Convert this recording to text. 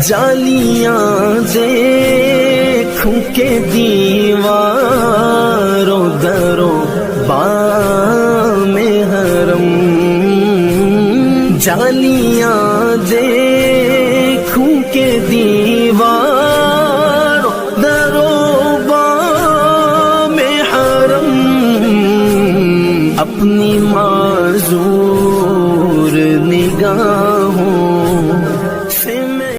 जालियां देखूं के दीवारों दरों बामे हरम, जालियां देखूं के दीवारों दरों बामे हरम, अपनी